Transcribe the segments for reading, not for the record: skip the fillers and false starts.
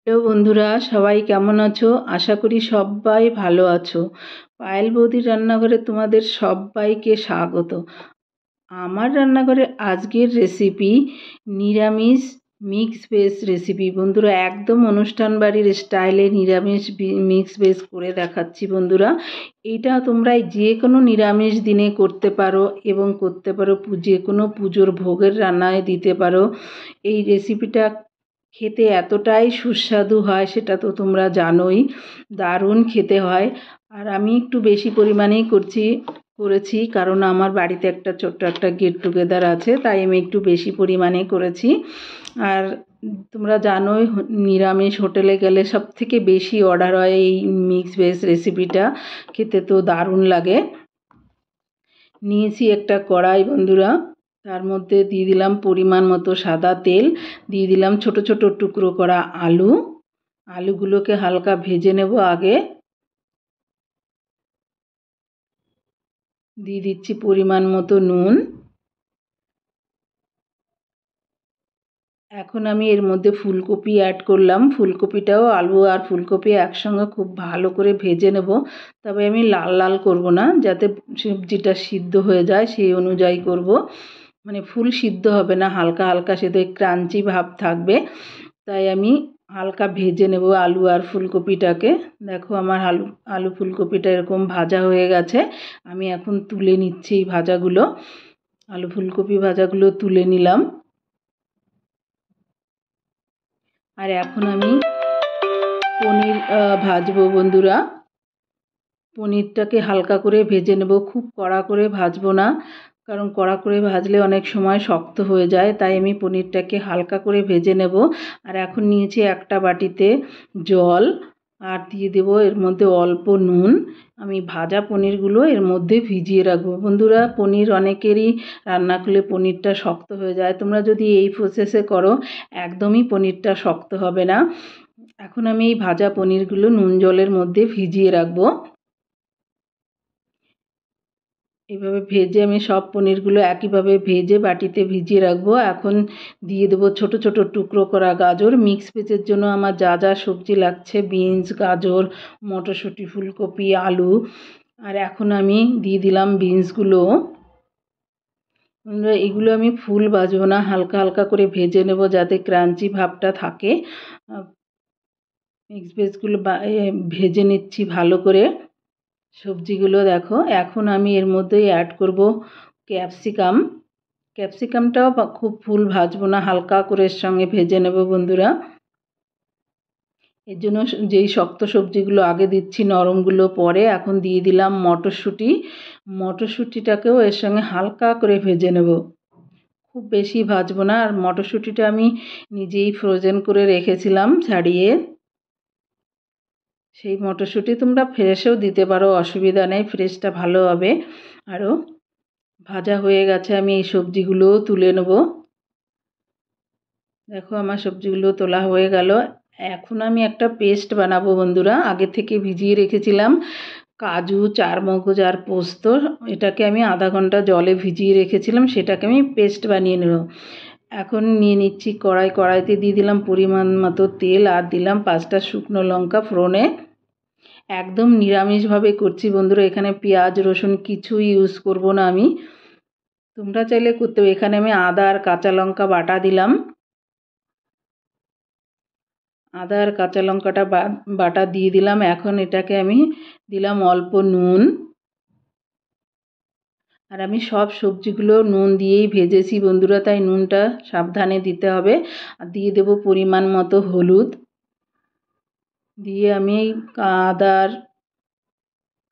Hello বন্ধুরা, সবাই কেমন আছো? আশা করি সবাই ভালো আছো। পায়েল বৌদির রান্নাঘরে তোমাদের সবাইকে স্বাগত। আমার রান্নাঘরে আজকের রেসিপি নিরামিষ মিক্স ভেজ রেসিপি। বন্ধুরা, একদম অনুষ্ঠান বাড়ির স্টাইলে নিরামিষ মিক্স ভেজ করে দেখাচ্ছি। বন্ধুরা, এটা তোমরা যে কোনো নিরামিষ দিনে করতে পারো এবং করতে পারো যে কোনো পুজোর ভোগের রান্নায় দিতে পারো। এই রেসিপিটা খেতে এতটাই সুস্বাদু হয় সেটা তো তোমরা জানোই, দারুণ খেতে হয়। আর আমি একটু বেশি পরিমাণেই করেছি কারণ আমার বাড়িতে একটা ছোট্ট একটা গেট টুগেদার আছে, তাই আমি একটু বেশি পরিমাণে করেছি। আর তোমরা জানোই নিরামিষ হোটেলে গেলে সব থেকে বেশি অর্ডার হয় এই মিক্স ভেজ রেসিপিটা, খেতে তো দারুণ লাগে। নিয়েছি একটা কড়াই বন্ধুরা, তার মধ্যে দিয়ে দিলাম পরিমাণ মতো সাদা তেল, দিয়ে দিলাম ছোট ছোট টুকরো করা আলুগুলোকে হালকা ভেজে নেব। আগে দিয়ে দিচ্ছি পরিমাণ মতো নুন। এখন আমি এর মধ্যে ফুলকপি অ্যাড করলাম। ফুলকপিটাও আলু আর ফুলকপি একসঙ্গে খুব ভালো করে ভেজে নেব, তবে আমি লাল লাল করব না, যাতে সবজিটা সিদ্ধ হয়ে যায় সেই অনুযায়ী করব। মানে ফুল সিদ্ধ হবে না, হালকা হালকা সেটা ক্রাঞ্চি ভাব থাকবে, তাই আমি হালকা ভেজে নেব আলু আর ফুলকপিটাকে। দেখো আমার আলু ফুলকপিটা এরকম ভাজা হয়ে গেছে। আমি এখন তুলে নিচ্ছি এই ভাজাগুলো। আলু ফুলকপি ভাজাগুলো তুলে নিলাম। আর এখন আমি পনির ভাজবো বন্ধুরা। পনিরটাকে হালকা করে ভেজে নেব, খুব কড়া করে ভাজবো না, কারণ কড়া করে ভাজলে অনেক সময় শক্ত হয়ে যায়, তাই আমি পনিরটাকে হালকা করে ভেজে নেব। আর এখন নিয়েছি একটা বাটিতে জল, আর দিয়ে দেবো এর মধ্যে অল্প নুন। আমি ভাজা পনিরগুলো এর মধ্যে ভিজিয়ে রাখবো। বন্ধুরা, পনির অনেকেরই রান্না করলে পনিরটা শক্ত হয়ে যায়, তোমরা যদি এই প্রসেসে করো একদমই পনিরটা শক্ত হবে না। এখন আমি এই ভাজা পনিরগুলো নুন জলের মধ্যে ভিজিয়ে রাখবো। এইভাবে ভেজে আমি সব পনিরগুলো একইভাবে ভেজে বাটিতে ভিজিয়ে রাখবো। এখন দিয়ে দেবো ছোট ছোট টুকরো করা গাজর। মিক্স ভেজের জন্য আমার যা যা সবজি লাগছে, বিনস, গাজর, মটরশুঁটি, ফুলকপি, আলু। আর এখন আমি দিয়ে দিলাম বিনসগুলো। এগুলো আমি ফুল ভাজবো না, হালকা হালকা করে ভেজে নেব যাতে ক্রাঞ্চি ভাবটা থাকে। মিক্স ভেজগুলো ভেজে নিচ্ছি ভালো করে সবজিগুলো। দেখো এখন আমি এর মধ্যেই অ্যাড করব ক্যাপসিকামটাও খুব ফুল ভাজবো না, হালকা করে এর সঙ্গে ভেজে নেব বন্ধুরা। এর জন্য যেই শক্ত সবজিগুলো আগে দিচ্ছি, নরমগুলো পরে। এখন দিয়ে দিলাম মটরশুঁটিটাকেও এর সঙ্গে হালকা করে ভেজে নেব, খুব বেশি ভাজবো না। আর মটরশুঁটিটা আমি নিজেই ফ্রোজেন করে রেখেছিলাম ছাড়িয়ে, সেই মটরশুঁটি তোমরা ফ্রেশও দিতে পারো, অসুবিধা নেই, ফ্রেশটা ভালো হবে। আরও ভাজা হয়ে গেছে, আমি এই সবজিগুলোও তুলে নেব। দেখো আমার সবজিগুলো তোলা হয়ে গেল। এখন আমি একটা পেস্ট বানাবো বন্ধুরা। আগে থেকে ভিজিয়ে রেখেছিলাম কাজু, চারমগজ আর পোস্ত, এটাকে আমি আধা ঘন্টা জলে ভিজিয়ে রেখেছিলাম, সেটাকে আমি পেস্ট বানিয়ে নেব। এখন নিয়ে নিচ্ছি কড়াইতে দিয়ে দিলাম পরিমাণ মতো তেল, আর দিলাম 5টা শুকনো লঙ্কা ফোড়নে। একদম নিরামিষভাবে করছি বন্ধুরা, এখানে পেঁয়াজ রসুন কিছুই ইউজ করব না আমি, তোমরা চাইলে করতে হবে। এখানে আমি আদা আর কাঁচা লঙ্কা বাটা দিলাম। আদা আর কাঁচা লঙ্কাটা বাটা দিয়ে দিলাম। এখন এটাকে আমি দিলাম অল্প নুন। আর আমি সব সবজিগুলো নুন দিয়েই ভেজেছি বন্ধুরা, তাই নুনটা সাবধানে দিতে হবে। আর দিয়ে দেব পরিমাণ মতো হলুদ। দিয়ে আমি আদা আর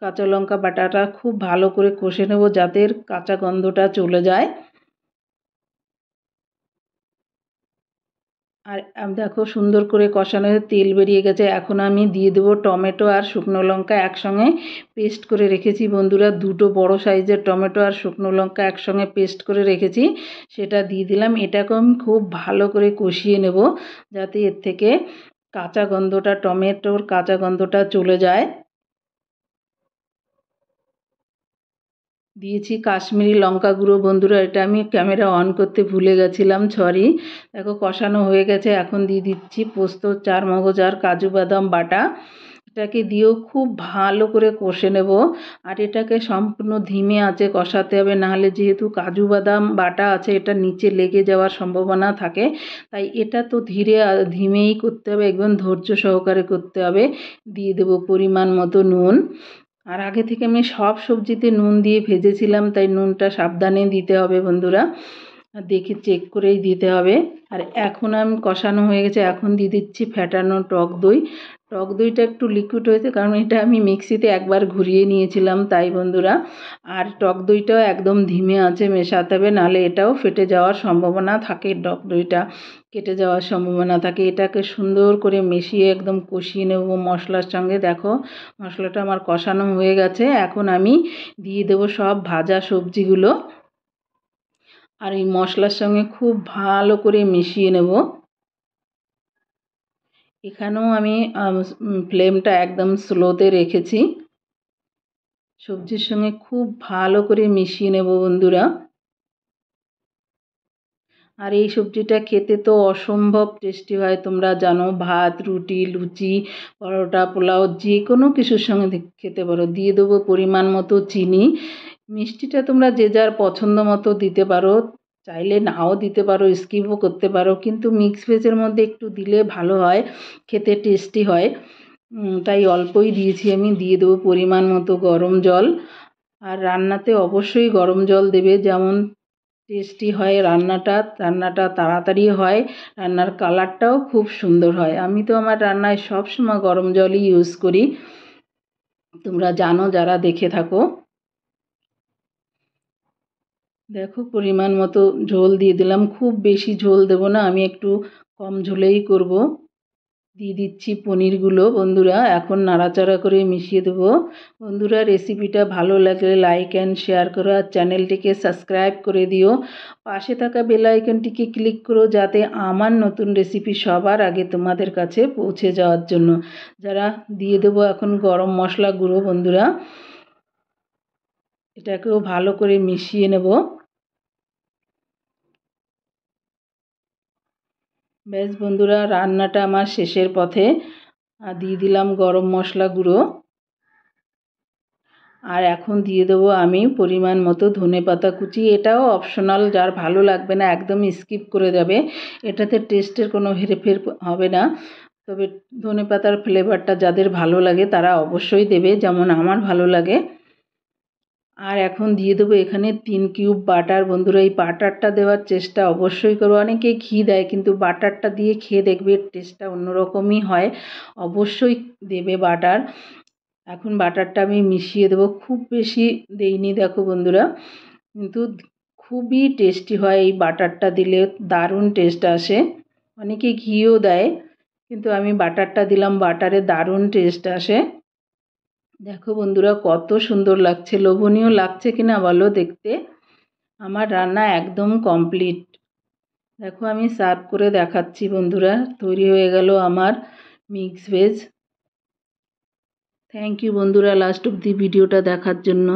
কাঁচা লঙ্কা বাটাটা খুব ভালো করে কষে নেব যাতে কাঁচা গন্ধটা চলে যায়। আর দেখো সুন্দর করে কষানো তেল বেরিয়ে গেছে। এখন আমি দিয়ে দেবো টমেটো আর শুকনো লঙ্কা একসঙ্গে পেস্ট করে রেখেছি বন্ধুরা। 2টো বড় সাইজের টমেটো আর শুকনো লঙ্কা একসঙ্গে পেস্ট করে রেখেছি, সেটা দিয়ে দিলাম। এটাকে আমি খুব ভালো করে কষিয়ে নেব যাতে এর থেকে টমেটোর কাঁচা গন্ধটা চলে যায়। দিয়েছি কাশ্মীরি লঙ্কা গুঁড়ো বন্ধুরা, এটা আমি ক্যামেরা অন করতে ভুলে গেছিলাম, সরি। দেখো কষানো হয়ে গেছে, এখন দিয়ে দিচ্ছি পোস্ত, চার মগজ আর কাজু বাদাম বাটা। এটাকে দিয়েও খুব ভালো করে কষে নেব। আর এটাকে সম্পূর্ণ ধিমে আঁচে কষাতে হবে, নাহলে যেহেতু কাজু বাদাম বাটা আছে এটা নিচে লেগে যাওয়ার সম্ভাবনা থাকে। তাই এটা তো ধিমেই করতে হবে, একদম ধৈর্য সহকারে করতে হবে। দিয়ে দেব পরিমাণ মতো নুন। আর আগে থেকে আমি সব সবজিতে নুন দিয়ে ভেজেছিলাম, তাই নুনটা সাবধানে দিতে হবে বন্ধুরা, দেখে চেক করেই দিতে হবে। আর এখন আমি কষানো হয়ে গেছে, এখন দিয়ে দিচ্ছি ফ্যাটানো টক দই। টক দইটা একটু লিকুইড হয়েছে, কারণ এটা আমি মিক্সিতে একবার ঘুরিয়ে নিয়েছিলাম তাই বন্ধুরা। আর টক দইটাও একদম ধিমে আঁচে মেশাতে হবে, নাহলে এটাও ফেটে যাওয়ার সম্ভাবনা থাকে, টক দইটা কেটে যাওয়ার সম্ভাবনা থাকে। এটাকে সুন্দর করে মিশিয়ে একদম কষিয়ে নেব মশলার সঙ্গে। দেখো মশলাটা আমার কষানো হয়ে গেছে, এখন আমি দিয়ে দেবো সব ভাজা সবজিগুলো, আর এই মশলার সঙ্গে খুব ভালো করে মিশিয়ে নেব। এখানেও আমি ফ্লেমটা একদম স্লোতে রেখেছি। সবজির সঙ্গে খুব ভালো করে মিশিয়ে নেব বন্ধুরা। আর এই সবজিটা খেতে তো অসম্ভব টেস্টি হয়, তোমরা জানো। ভাত, রুটি, লুচি, পরোটা, পোলাও যে কোনো কিছুর সঙ্গে খেতে পারো। দিয়ে দেবো পরিমাণ মতো চিনি। মিষ্টিটা তোমরা যে যার পছন্দ মতো দিতে পারো, চাইলে নাও দিতে পারো, স্কিপও করতে পারো, কিন্তু মিক্স ভেজের মধ্যে একটু দিলে ভালো হয়, খেতে টেস্টি হয়। তাই অল্পই দিয়েছি আমি। দিয়ে দেবো পরিমাণ মতো গরম জল। আর রান্নাতে অবশ্যই গরম জল দেবে, যেমন টেস্টি হয় রান্নাটা তাড়াতাড়ি হয়, রান্নার কালারটাও খুব সুন্দর হয়। আমি তো আমার রান্নায় সব সময় গরম জলই ইউজ করি, তোমরা জানো যারা দেখে থাকো। দেখো পরিমাণ মতো ঝোল দিয়ে দিলাম, খুব বেশি ঝোল দেব না, আমি একটু কম ঝোলেই করব। দিয়ে দিচ্ছি পনিরগুলো বন্ধুরা, এখন নাড়াচাড়া করে মিশিয়ে দেবো। বন্ধুরা রেসিপিটা ভালো লাগলে লাইক অ্যান্ড শেয়ার করো, আর চ্যানেলটিকে সাবস্ক্রাইব করে দিও। পাশে থাকা বেল আইকনটিকে ক্লিক করো, যাতে আমার নতুন রেসিপি সবার আগে তোমাদের কাছে পৌঁছে যাওয়ার জন্য। যারা দিয়ে দেবো এখন গরম মশলা গুঁড়ো বন্ধুরা, এটাকেও ভালো করে মিশিয়ে নেব। বেশ বন্ধুরা, রান্নাটা আমার শেষের পথে। দিয়ে দিলাম গরম মশলা গুঁড়ো। আর এখন দিয়ে দেবো আমি পরিমাণ মতো ধনেপাতা কুচি। এটাও অপশনাল, যার ভালো লাগবে না একদম স্কিপ করে যাবে, এটাতে টেস্টের কোনো হেরফের হবে না। তবে ধনেপাতার ফ্লেভারটা যাদের ভালো লাগে তারা অবশ্যই দেবে, যেমন আমার ভালো লাগে। আর এখন দিয়ে দেবো এখানে 3 কিউব বাটার। বন্ধুরা এই বাটারটা দেওয়ার চেষ্টা অবশ্যই করো, অনেকে ঘি দেয়, কিন্তু বাটারটা দিয়ে খেয়ে দেখবে টেস্টটা অন্যরকমই হয়, অবশ্যই দেবে বাটার। এখন বাটারটা আমি মিশিয়ে দেবো, খুব বেশি দেইনি দেখো বন্ধুরা, কিন্তু খুবই টেস্টি হয় এই বাটারটা দিলে, দারুণ টেস্ট আসে। অনেকে ঘিও দেয়, কিন্তু আমি বাটারটা দিলাম, বাটারে দারুণ টেস্ট আসে। দেখো বন্ধুরা কত সুন্দর লাগছে, লোভনীয় লাগছে কিনা বলো দেখতে। আমার রান্না একদম কমপ্লিট। দেখো আমি সার্ভ করে দেখাচ্ছি বন্ধুরা, তৈরি হয়ে গেল আমার মিক্স ভেজ। থ্যাংক ইউ বন্ধুরা লাস্ট অবধি ভিডিওটা দেখার জন্য।